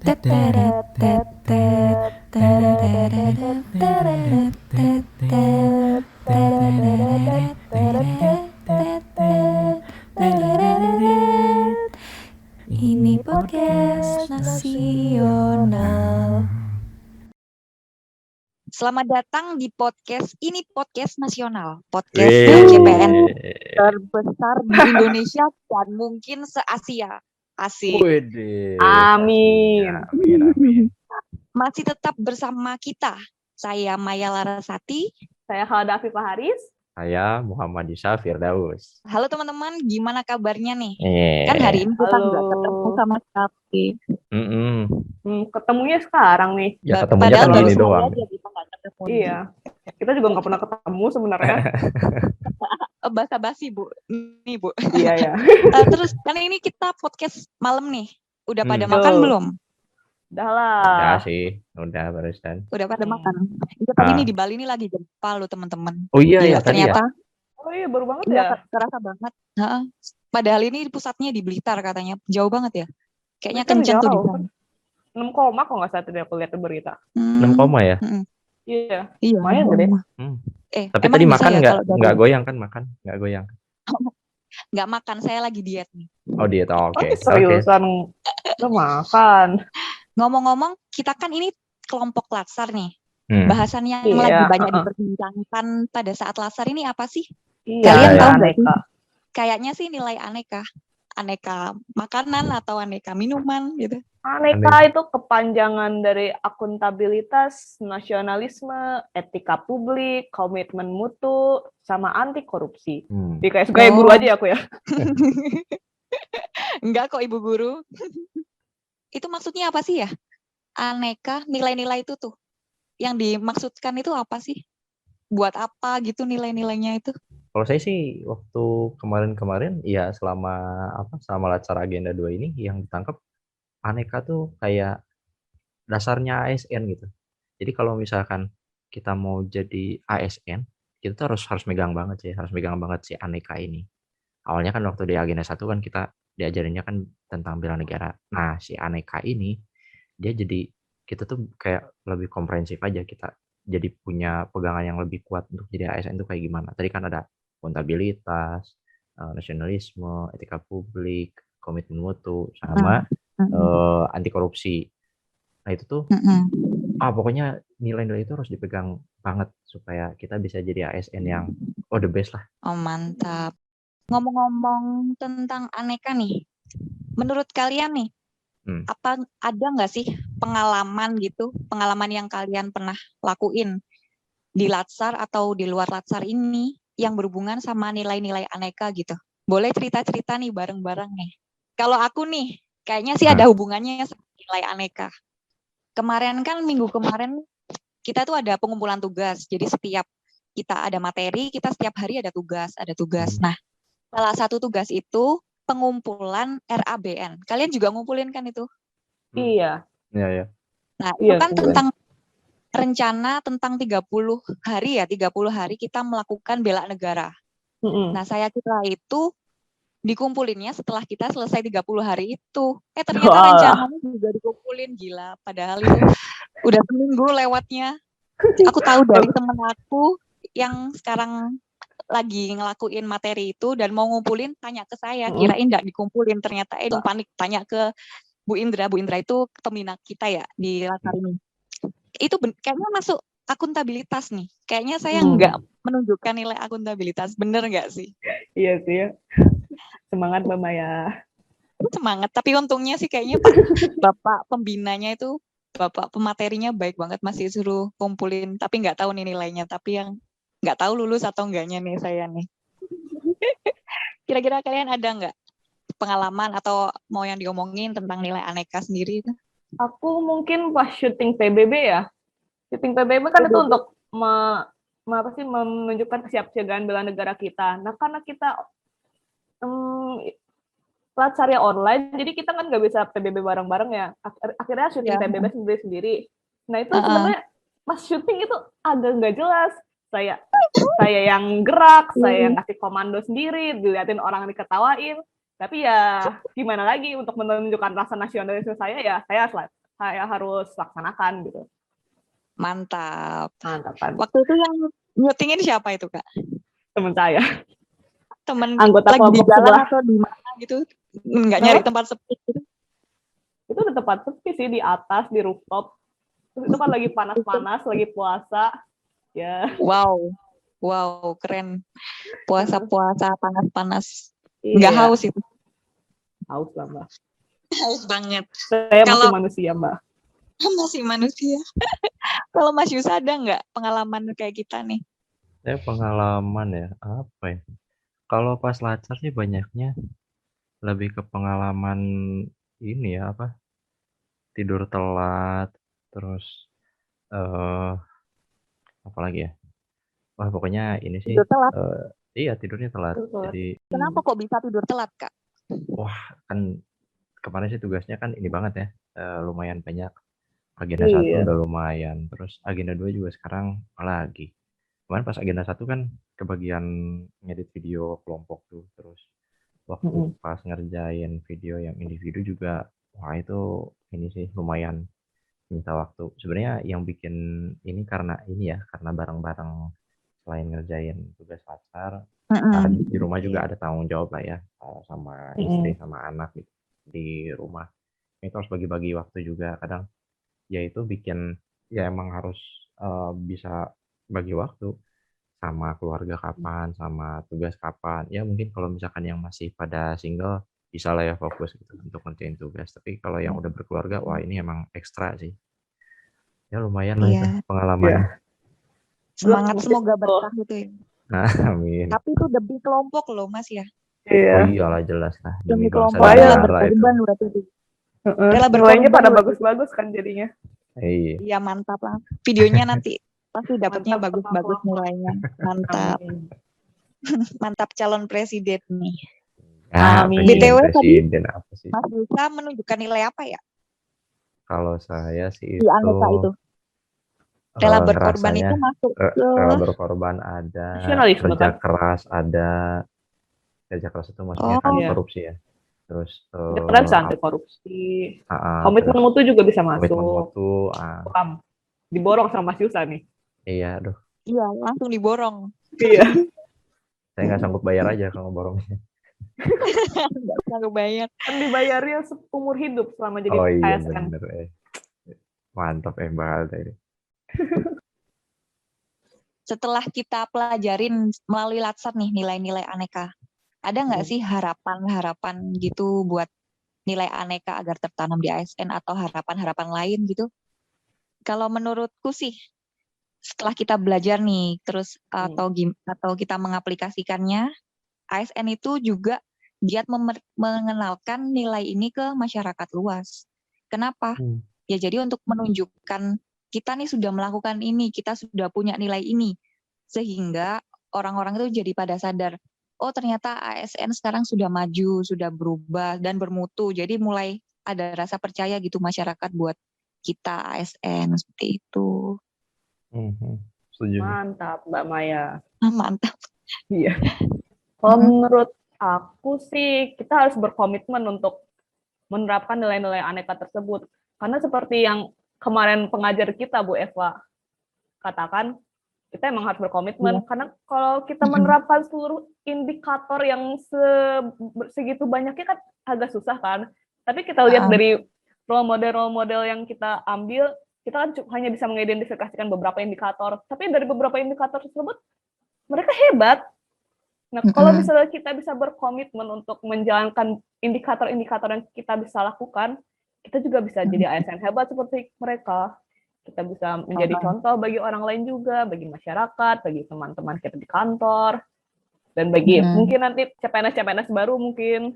Ini podcast nasional. Selamat datang di podcast nasional, podcast PJPN terbesar di Indonesia dan mungkin se-Asia. Asik. Amin. Masih tetap bersama kita. Saya Maya Larasati. Saya Khalda Afifah Haris. Saya Muhammad Yusa Firdaus. Halo teman-teman, gimana kabarnya nih? Kan hari ini kita nggak ketemu sama sekali. Ketemunya sekarang nih. Ya ketemunya Padahal kan baru gini doang. aja kita nggak ketemu. Iya. Kita juga nggak pernah ketemu sebenarnya. Basa-basi Bu. Nih Bu. Iya ya. Terus kan ini kita podcast malam nih. Udah pada Betul. makan belum? Udah Ya lah. sih, udah barusan. Udah pada makan. Iya, tadi nih di Bali ini lagi gempa loh teman-teman. Oh iya Gila, ya tadi ya. ternyata Oh iya baru banget iya, ya. terasa banget. Heeh. Padahal ini pusatnya di Blitar katanya. Jauh banget ya. Kayaknya Blitar kenceng tuh di jauh. sana. 6 koma kok nggak salah tadi aku lihat di berita. 6 koma ya. Iya. Iya. Lumayan gede. Tapi emang tadi bisa makan ya nggak kalau dari- nggak goyang kan makan nggak goyang. nggak makan, saya lagi diet nih. Oh diet oke. Seriusan. Udah makan. Ngomong-ngomong, kita kan ini kelompok Latsar nih. Hmm. Bahasan yang Iya, lagi banyak heeh. diperbincangkan pada saat Latsar ini apa sih? Iya. Kalian tahu nggak sih? aneka. Kayaknya sih nilai aneka. Aneka makanan atau aneka minuman gitu. Aneka itu kepanjangan dari akuntabilitas, nasionalisme, etika publik, komitmen mutu, sama anti korupsi. Jadi kayak suka guru aja aku ya. Enggak kok Ibu Guru. Itu maksudnya apa sih ya? Aneka, nilai-nilai itu tuh. Yang dimaksudkan itu apa sih? Buat apa gitu nilai-nilainya itu? Kalau saya sih waktu kemarin ya selama Latsar Agenda 2 ini yang ditangkap aneka tuh kayak dasarnya ASN gitu. Jadi kalau misalkan kita mau jadi ASN, kita tuh harus megang banget si aneka ini. Awalnya kan waktu di Agenda 1 kan kita diajarinnya kan tentang bela negara. Nah, si aneka ini dia jadi kita tuh kayak lebih komprehensif aja, kita jadi punya pegangan yang lebih kuat untuk jadi ASN itu kayak gimana. Tadi kan ada akuntabilitas, nasionalisme, etika publik, komitmen mutu, sama anti korupsi. Nah itu tuh pokoknya nilai-nilai itu harus dipegang banget supaya kita bisa jadi ASN yang the best lah. Oh mantap. Ngomong-ngomong tentang aneka nih, menurut kalian nih, apa ada nggak sih pengalaman yang kalian pernah lakuin di Latsar atau di luar Latsar ini yang berhubungan sama nilai-nilai aneka gitu? Boleh cerita-cerita nih bareng-bareng nih. Kalau aku nih, kayaknya sih ada hubungannya sama nilai aneka. Minggu kemarin kita tuh ada pengumpulan tugas. Jadi setiap kita ada materi, kita setiap hari ada tugas. Nah, salah satu tugas itu pengumpulan RABN. Kalian juga ngumpulin kan itu? Iya. Iya. Nah, itu Iya, kan ngumpulin. tentang rencana tentang 30 hari kita melakukan bela negara. Nah, saya kira itu dikumpulinnya setelah kita selesai 30 hari itu. Ternyata rencananya juga dikumpulin, gila. Padahal itu udah seminggu lewatnya. Aku tahu dari temen aku yang sekarang lagi ngelakuin materi itu dan mau ngumpulin, tanya ke saya, kirain nggak dikumpulin, ternyata panik, tanya ke Bu Indra itu peminat kita ya di Latsar ini. Itu kayaknya masuk akuntabilitas nih, kayaknya saya nggak menunjukkan nilai akuntabilitas, bener nggak sih? Iya sih ya. Semangat Mbak Maya. Semangat, tapi untungnya sih kayaknya Bapak pembinanya itu, Bapak pematerinya baik banget, masih suruh kumpulin, tapi nggak tahu nih nilainya, tapi yang nggak tahu lulus atau enggaknya nih saya nih. Kira-kira kalian ada nggak pengalaman atau mau yang diomongin tentang nilai aneka sendiri itu? Aku mungkin pas syuting PBB ya. Syuting PBB kan itu untuk menunjukkan kesiapsiagaan bela negara kita. Nah karena kita Latsarnya online, jadi kita kan nggak bisa PBB bareng-bareng ya. Akhirnya syuting PBB sendiri-sendiri. Nah itu sebenarnya pas syuting itu agak nggak jelas. Saya yang gerak, saya yang kasih komando sendiri, diliatin orang diketawain. Tapi ya gimana lagi untuk menunjukkan rasa nasionalisme saya ya saya saya harus laksanakan gitu. Mantap. Mantap kan. Waktu itu yang nyutingin siapa itu, Kak? Teman saya. Temen Anggota lagi di kelompok jalan sebelah. atau di mana gitu? Nggak nyari tempat sepi gitu? Itu di tempat sepi sih, di atas, di rooftop. Terus itu kan lagi panas-panas, lagi puasa. Ya. Wow, keren. Puasa-puasa panas-panas. Iya. Nggak haus itu? Haus lah, Mbak. Haus banget. Saya masih manusia, Mbak. Masih manusia. Kalau Mas Yusa ada nggak pengalaman kayak kita nih? Pengalaman ya, apa ya? Kalau pas lacar sih banyaknya lebih ke pengalaman ini ya, apa, tidur telat, terus apa lagi ya? Wah pokoknya ini sih, Tidur telat? iya tidurnya telat. Jadi Kenapa kok bisa tidur telat, Kak? wah kan kemarin sih tugasnya kan ini banget ya, lumayan banyak. Agenda 1 udah lumayan, terus agenda 2 juga sekarang lagi. Kemarin pas agenda 1 kan kebagian ngedit video kelompok tuh, terus waktu pas ngerjain video yang individu juga, wah itu ini sih lumayan minta waktu. Sebenarnya yang bikin ini karena ini ya, karena bareng-bareng selain ngerjain tugas lacar, di rumah juga ada tanggung jawab lah ya, sama istri sama anak di rumah. Itu harus bagi-bagi waktu juga kadang. Ya itu bikin ya emang harus bisa bagi waktu sama keluarga kapan, sama tugas kapan. Ya mungkin kalau misalkan yang masih pada single bisa lah ya fokus gitu untuk ngerjain tugas. Tapi kalau yang udah berkeluarga, wah ini emang ekstra sih. Ya lumayan lah itu pengalamannya. Semangat semoga berkah gitu ya. Amin. Tapi itu demi kelompok loh Mas ya. Oh iyalah jelas lah Demi bangsa kelompok dan rela negara itu. berkorban berarti itu. Nilainya pada bagus-bagus kan jadinya. Iya mantap lah. Videonya nanti pasti dapatnya bagus-bagus nilainya. Mantap. Mantap calon presiden nih. Amin. BTW presiden tadi apa sih? Mas Yusa menunjukkan nilai apa ya? Kalau saya sih Di aneka itu. Rela berkorban itu masuk ke rela berkorban ada, kerja keras ada. Kerja keras itu maksudnya kan korupsi ya. Terus keras anti korupsi. Komitmen mutu juga bisa masuk. Komitmen mutu. Diborong sama Mas Yusa nih. Iya, aduh. Iya, langsung diborong. Iya. Saya nggak sanggup bayar aja kalau borongnya. Nggak sanggup bayar. Kan dibayarnya seumur hidup selama jadi ASN. Iya ASN. bener. Mantap Mbak Alda ini. Setelah kita pelajarin melalui Latsar nih nilai-nilai aneka, ada nggak sih harapan-harapan gitu buat nilai aneka agar tertanam di ASN atau harapan-harapan lain gitu? Kalau menurutku sih setelah kita belajar nih terus atau kita mengaplikasikannya, ASN itu juga giat mengenalkan nilai ini ke masyarakat luas. Kenapa? Ya jadi untuk menunjukkan kita nih sudah melakukan ini, kita sudah punya nilai ini, sehingga orang-orang itu jadi pada sadar, oh ternyata ASN sekarang sudah maju, sudah berubah dan bermutu, jadi mulai ada rasa percaya gitu masyarakat buat kita ASN seperti itu. Setuju. Mantap Mbak Maya. Mantap. Iya. Kalau menurut aku sih kita harus berkomitmen untuk menerapkan nilai-nilai aneka tersebut. Karena seperti yang kemarin pengajar kita, Bu Eva, katakan, kita emang harus berkomitmen. Karena kalau kita menerapkan seluruh indikator yang segitu banyaknya kan agak susah kan. Tapi kita lihat dari role model yang kita ambil, kita kan hanya bisa mengidentifikasikan beberapa indikator. Tapi dari beberapa indikator tersebut, mereka hebat. Nah, kalau misalnya kita bisa berkomitmen untuk menjalankan indikator-indikator yang kita bisa lakukan, kita juga bisa jadi ASN hebat seperti mereka. Kita bisa menjadi contoh bagi orang lain juga, bagi masyarakat, bagi teman-teman kita di kantor, dan bagi mungkin nanti CPNS baru mungkin.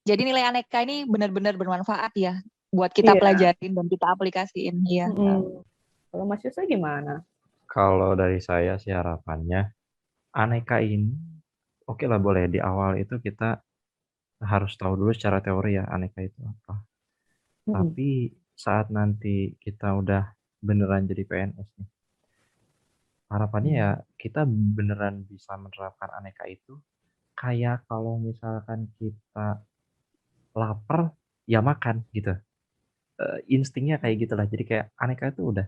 Jadi nilai aneka ini benar-benar bermanfaat ya, buat kita pelajarin dan kita aplikasiin. Iya. Kalau Mas Yusa gimana? Kalau dari saya sih harapannya, aneka ini oke lah boleh di awal itu kita harus tahu dulu secara teori ya aneka itu apa. Tapi saat nanti kita udah beneran jadi PNS nih, harapannya ya kita beneran bisa menerapkan aneka itu kayak kalau misalkan kita lapar ya makan gitu. instingnya kayak gitulah. Jadi kayak aneka itu udah,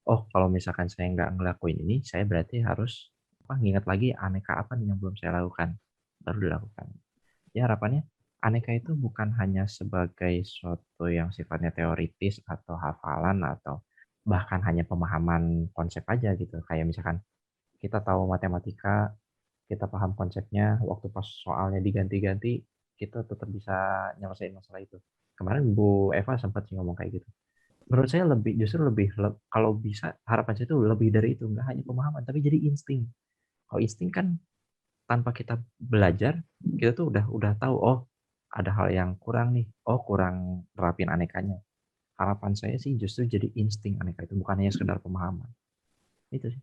oh kalau misalkan saya nggak ngelakuin ini, saya berarti harus nginget lagi aneka apa nih yang belum saya lakukan, baru dilakukan. Ya harapannya aneka itu bukan hanya sebagai suatu yang sifatnya teoritis atau hafalan atau bahkan hanya pemahaman konsep aja gitu. Kayak misalkan kita tahu matematika, kita paham konsepnya, waktu pas soalnya diganti-ganti, kita tetap bisa nyelesain masalah itu. Kemarin Bu Eva sempat sih ngomong kayak gitu. Menurut saya justru lebih kalau bisa harapan saya itu lebih dari itu, nggak hanya pemahaman tapi jadi insting. Kalau insting kan tanpa kita belajar, kita tuh udah tahu, oh ada hal yang kurang nih, oh kurang nerapin anekanya. Harapan saya sih justru jadi insting aneka itu, bukan hanya sekedar pemahaman. Itu sih.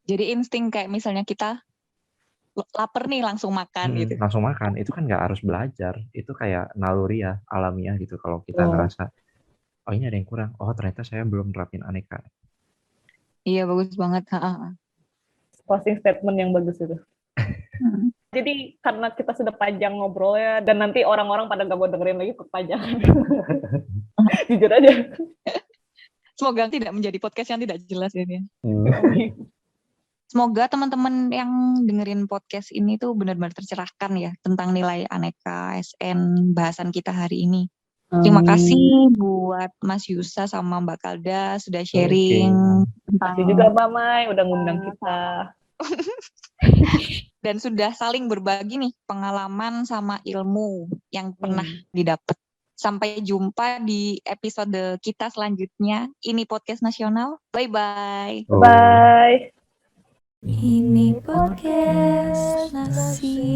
Jadi insting kayak misalnya kita lapar nih langsung makan gitu. Langsung makan, itu kan nggak harus belajar, itu kayak naluriah, alamiah gitu kalau kita ngerasa, oh ini ada yang kurang, oh ternyata saya belum nerapin aneka. Iya bagus banget. Closing statement yang bagus itu. Jadi karena kita sudah panjang ngobrol ya, dan nanti orang-orang pada gak mau dengerin lagi kepanjangan. Jujur aja. Semoga tidak menjadi podcast yang tidak jelas ini. Semoga teman-teman yang dengerin podcast ini tuh benar-benar tercerahkan ya tentang nilai aneka SN bahasan kita hari ini. Terima kasih buat Mas Yusa sama Mbak Kalda sudah sharing. Terima kasih juga Mbak Mai udah ngundang kita. Dan sudah saling berbagi nih pengalaman sama ilmu yang pernah didapat. Sampai jumpa di episode kita selanjutnya. Ini Podcast Nasional. Bye-bye. Bye. Ini Podcast Nasional.